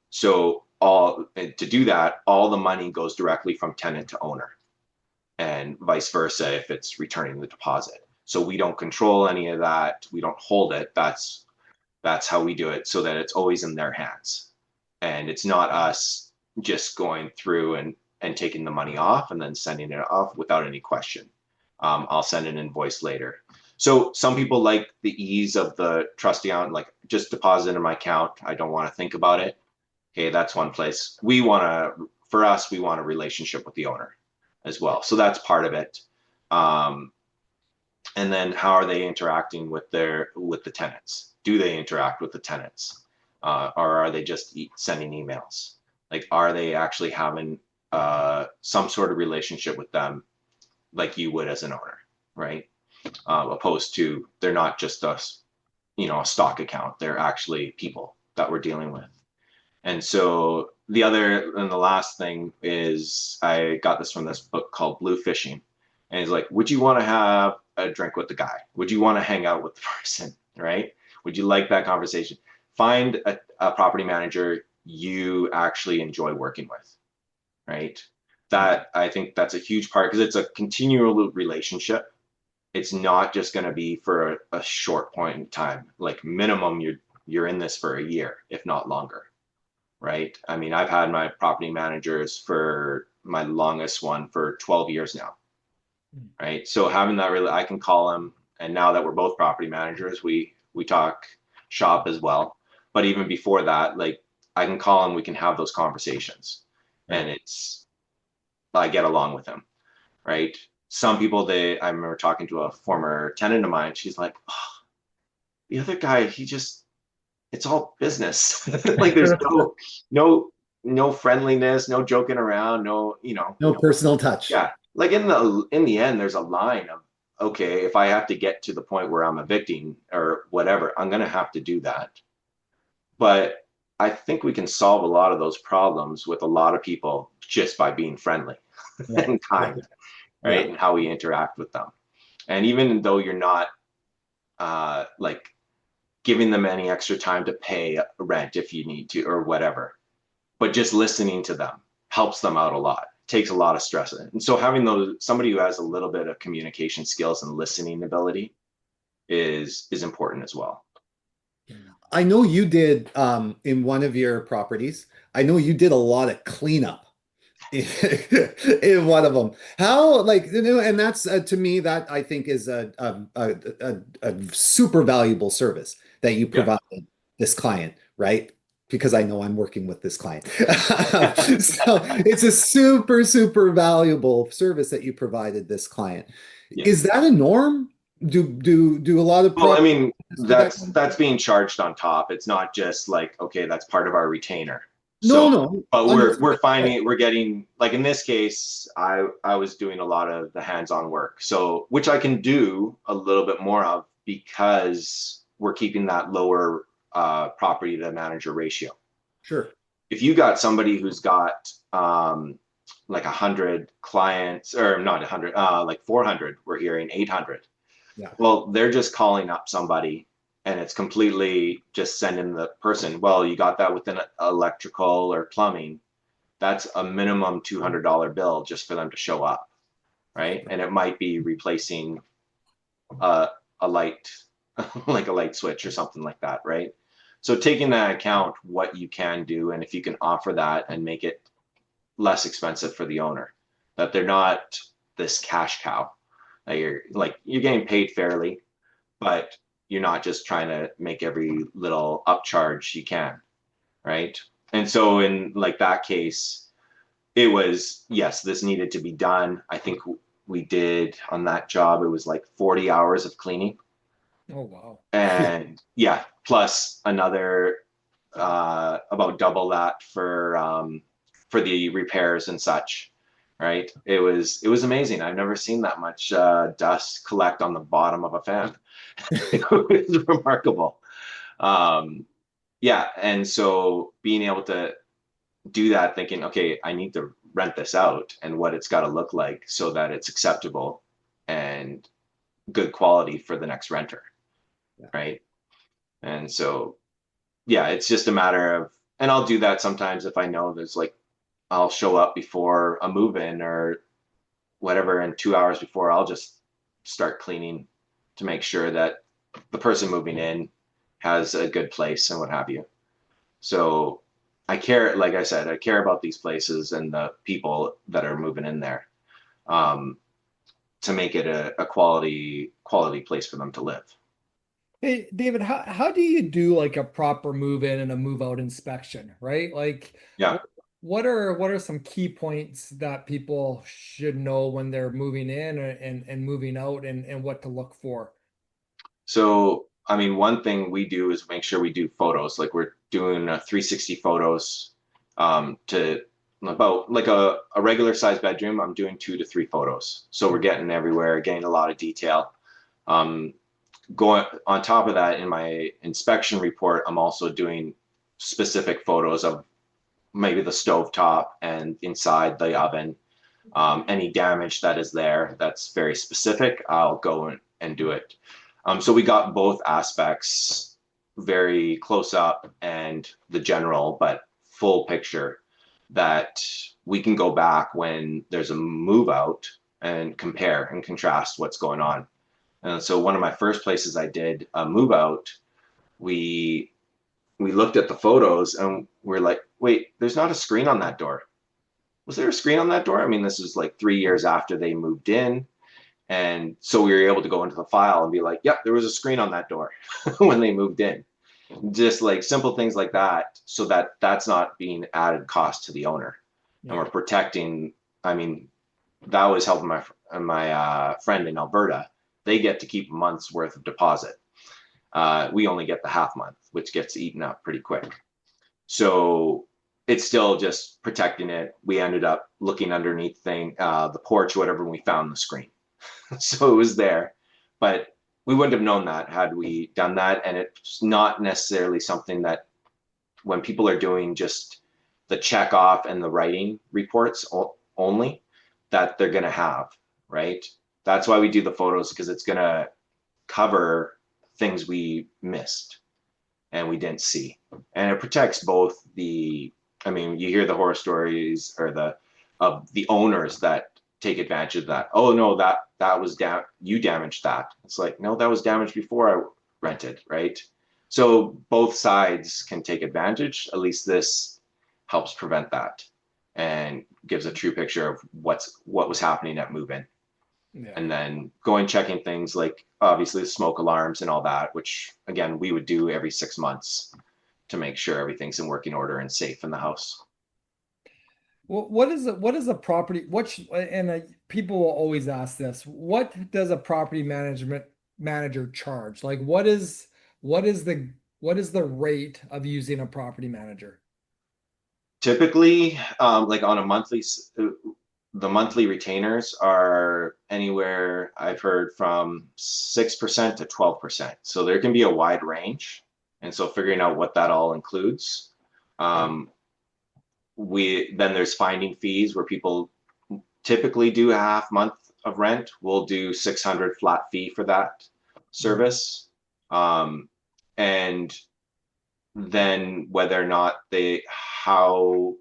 So to do that, all the money goes directly from tenant to owner, and vice versa if it's returning the deposit. So we don't control any of that. We don't hold it. That's how we do it, so that it's always in their hands. And it's not us just going through and taking the money off and then sending it off without any question. I'll send an invoice later. So some people like the ease of the trust account, like just deposit in my account. I don't want to think about it. Okay, that's one place. For us, we want a relationship with the owner as well. So that's part of it. And then how are they interacting with the tenants? Do they interact with the tenants? Or are they just sending emails? Like, are they actually having some sort of relationship with them like you would as an owner, right? Opposed to, they're not just a stock account. They're actually people that we're dealing with. And so the last thing is, I got this from this book called Blue Fishing. And he's like, would you want to have a drink with the guy? Would you want to hang out with the person, right? Would you like that conversation? Find a property manager you actually enjoy working with, right? I think that's a huge part, because it's a continual relationship. It's not just going to be for a short point in time. Like, minimum, you're in this for a year, if not longer, right? I mean, I've had my property managers for my longest one for 12 years now, right? So having that, I can call them, and now that we're both property managers, we talk shop as well. But even before that, like, I can call them, we can have those conversations, and I get along with them, right? Some people, I remember talking to a former tenant of mine. She's like, oh, the other guy, it's all business. Like, there's no friendliness, no joking around, no
personal touch.
Yeah. Like, in the end, there's a line of, okay, if I have to get to the point where I'm evicting or whatever, I'm going to have to do that. But I think we can solve a lot of those problems with a lot of people just by being friendly and kind, right? Yeah. And how we interact with them. And even though you're not like giving them any extra time to pay rent if you need to or whatever, but just listening to them helps them out a lot. Takes a lot of stress in it. And so having somebody who has a little bit of communication skills and listening ability is important as well.
I know you did in one of your properties. I know you did a lot of cleanup in one of them. How, and that's to me, that I think is a super valuable service that you provided this client, right? Because I know I'm working with this client. So it's a super, super valuable service that you provided this client. Yeah. Is that a norm? Do a lot of
I mean, that's being charged on top. It's not just like, okay, that's part of our retainer.
No,
So,
no,
but we're
understood.
finding we're getting, like in this case, I was doing a lot of the hands-on work. So, which I can do a little bit more of because we're keeping that lower property to manager ratio.
Sure.
If you got somebody who's got like 100 clients, or not 100, like 400, we're hearing 800.
Yeah.
Well, they're just calling up somebody and it's completely just sending the person, well, you got that within electrical or plumbing. That's a minimum $200 bill just for them to show up, right? And it might be replacing a light, like a light switch or something like that, right? So taking that account, what you can do, and if you can offer that and make it less expensive for the owner, that they're not this cash cow. That you're getting paid fairly, but you're not just trying to make every little upcharge you can, right? And so in like that case, it was, yes, this needed to be done. I think we did on that job, it was like 40 hours of cleaning.
Oh, wow.
And yeah, plus another about double that for the repairs and such, right? It was amazing. I've never seen that much dust collect on the bottom of a fan. It was remarkable. Yeah, and so being able to do that, thinking, okay, I need to rent this out and what it's got to look like so that it's acceptable and good quality for the next renter,
Yeah.
right? And so, yeah, it's just a matter of, and I'll do that sometimes if I know there's like, I'll show up before a move in or whatever, and 2 hours before, I'll just start cleaning to make sure that the person moving in has a good place and what have you. So I care, like I said, I care about these places and the people that are moving in there, um, to make it a quality place for them to live.
Hey, David, how do you do like a proper move in and a move out inspection, right? Like
Yeah.
wh- what are some key points that people should know when they're moving in and moving out and what to look for?
So, I mean, one thing we do is make sure we do photos. Like we're doing 360 photos to about like a regular size bedroom. I'm doing 2 to 3 photos. So we're getting everywhere, getting a lot of detail. Um, Going on top of that, in my inspection report, I'm also doing specific photos of maybe the stove top and inside the oven. Any damage that is there that's very specific, I'll go and do it. So we got both aspects very close up and the general, but full picture that we can go back when there's a move out and compare and contrast what's going on. And so one of my first places I did a move out, we we looked at the photos and we're like, wait, there's not a screen on that door. Was there a screen on that door? I mean, this is like 3 years after they moved in. And so we were able to go into the file and be like, yep, there was a screen on that door when they moved in. Just like simple things like that, so that that's not being added cost to the owner. And we're protecting, I mean, that was helping my friend in Alberta. They get to keep a month's worth of deposit. We only get the half month, which gets eaten up pretty quick. So it's still just protecting it. We ended up looking underneath the porch, whatever, when we found the screen. So it was there, but we wouldn't have known that had we done that. And it's not necessarily something that when people are doing just the check off and the writing reports only, that they're going to have, right? That's why we do the photos, because it's going to cover things we missed and we didn't see. And it protects both I mean, you hear the horror stories or of the owners that take advantage of that. Oh no, that was you damaged that. It's like, no, that was damaged before I rented, right? So both sides can take advantage. At least this helps prevent that and gives a true picture of what was happening at move-in.
Yeah.
And then going checking things like obviously the smoke alarms and all that, which again we would do every 6 months to make sure everything's in working order and safe in the house.
What is a property? People will always ask this. What does a property management manager charge? Like, what is the rate of using a property manager?
Typically, like on a the monthly retainers are anywhere I've heard from 6% to 12%. So there can be a wide range. And so figuring out what that all includes. Then there's finding fees where people typically do a half month of rent. We'll do 600 flat fee for that service. And then whether or not how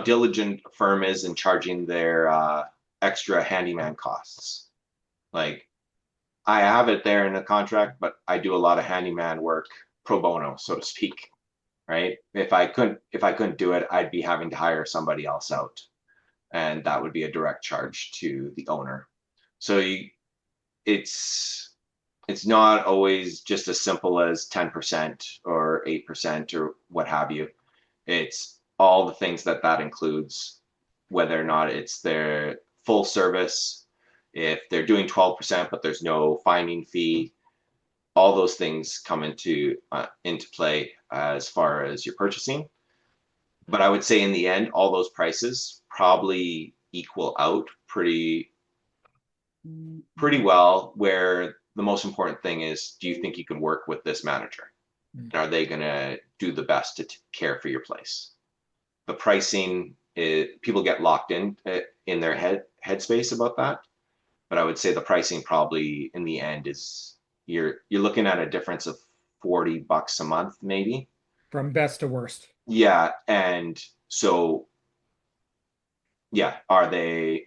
diligent a firm is in charging their extra handyman costs. Like I have it there in the contract, but I do a lot of handyman work pro bono, so to speak. Right? If I couldn't do it, I'd be having to hire somebody else out, and that would be a direct charge to the owner. So it's not always just as simple as 10% or 8% or what have you. It's all the things that includes, whether or not it's their full service, if they're doing 12%, but there's no finding fee, all those things come into play as far as your purchasing. But I would say in the end, all those prices probably equal out pretty well, where the most important thing is, do you think you can work with this manager? And are they going to do the best to care for your place? The pricing, people get locked in their headspace about that. But I would say the pricing probably in the end is you're looking at a difference of $40 a month, maybe.
From best to worst.
Yeah. And so, yeah, are they,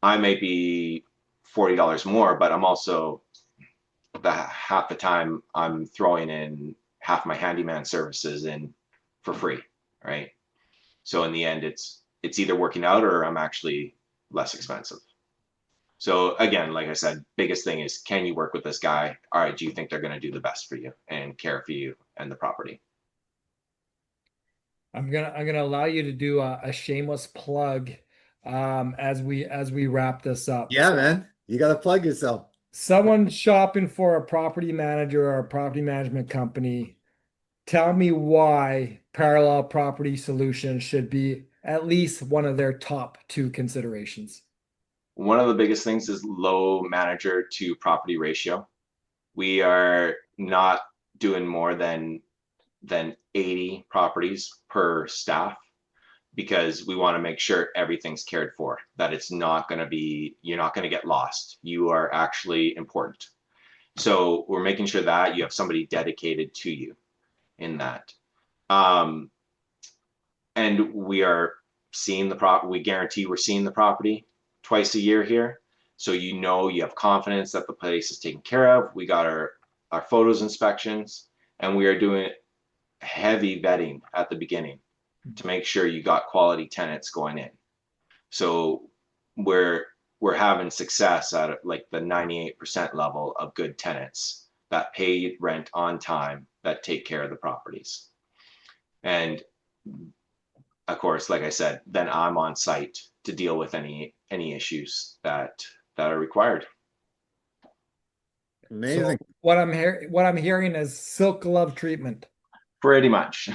I may be $40 more, but I'm also half the time I'm throwing in half my handyman services in for free, right? So in the end, it's either working out or I'm actually less expensive. So again, like I said, biggest thing is, can you work with this guy? All right, do you think they're going to do the best for you and care for you and the property?
I'm gonna allow you to do a shameless plug as we wrap this up.
Yeah, man. You got to plug yourself.
Someone shopping for a property manager or a property management company, tell me why Parallel Property Solutions should be at least one of their top two considerations.
One of the biggest things is low manager to property ratio. We are not doing more than 80 properties per staff, because we want to make sure everything's cared for, that it's not going to be, you're not going to get lost. You are actually important. So we're making sure that you have somebody dedicated to you in that. And we are seeing the property, we guarantee we're seeing the property twice a year here. So you have confidence that the place is taken care of. We got our photos inspections, and we are doing heavy vetting at the beginning to make sure you got quality tenants going in. So we're having success at like the 98% level of good tenants that pay rent on time, that take care of the properties. And of course, like I said, then I'm on site to deal with any issues that are required.
Amazing.
So what I'm hearing is silk glove treatment.
Pretty much.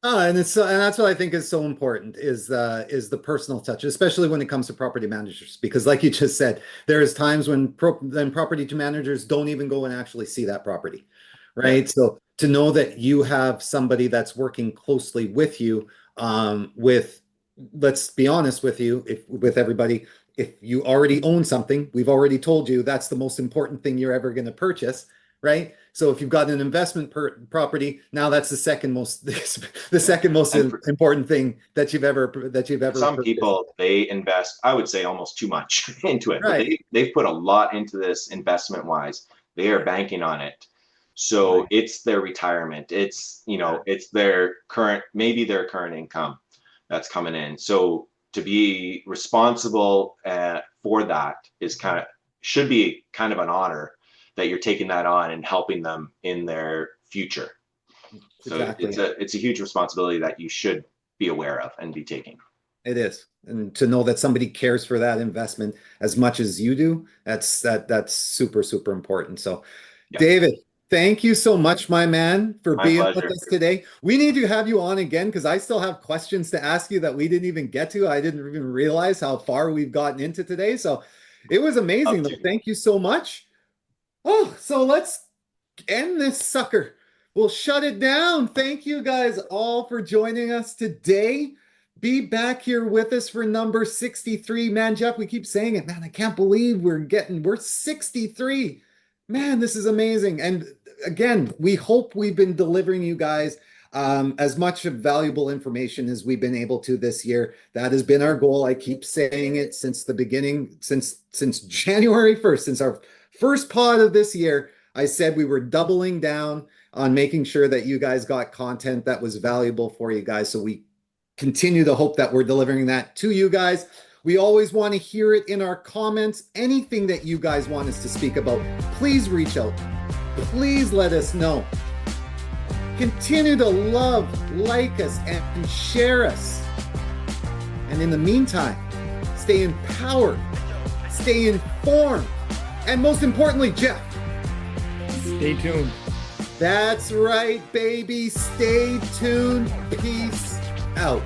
And that's what I think is so important is the personal touch, especially when it comes to property managers, because like you just said, there is times when property managers don't even go and actually see that property, right? Yeah. So to know that you have somebody that's working closely with you, let's be honest with you, with everybody, if you already own something, we've already told you that's the most important thing you're ever going to purchase, right? So if you've got an investment property, now that's the second most important thing that you've ever
Some
purchased.
people, they invest, I would say, almost too much into it.
Right.
But they've put a lot into this investment wise. They are banking on it. So right. It's their retirement. It's it's their current income that's coming in. So to be responsible for that should be kind of an honor, that you're taking that on and helping them in their future. So exactly. It's a huge responsibility that you should be aware of and be taking.
It is. And to know that somebody cares for that investment as much as you do, that's super, super important. So yeah. David, Thank you so much, my man, for
My
being with
pleasure.
us today. We need to have you on again because I still have questions to ask you that we didn't even get to. I didn't even realize how far we've gotten into today. So it was amazing,
Love
though.
to.
Thank you so much. Oh, so let's end this sucker. We'll shut it down. Thank you guys all for joining us today. Be back here with us for number 63. Man, Geoff, we keep saying it. Man, I can't believe we're 63. Man, this is amazing. And again, we hope we've been delivering you guys as much of valuable information as we've been able to this year. That has been our goal. I keep saying it since the beginning, since January 1st, since our first pod of this year. I said we were doubling down on making sure that you guys got content that was valuable for you guys. So we continue to hope that we're delivering that to you guys. We always want to hear it in our comments. Anything that you guys want us to speak about, please reach out. Please let us know. Continue to love, like us, and share us. And in the meantime, stay empowered, stay informed, and most importantly, Geoff,
Stay tuned.
that's right, baby. Stay tuned. Peace out.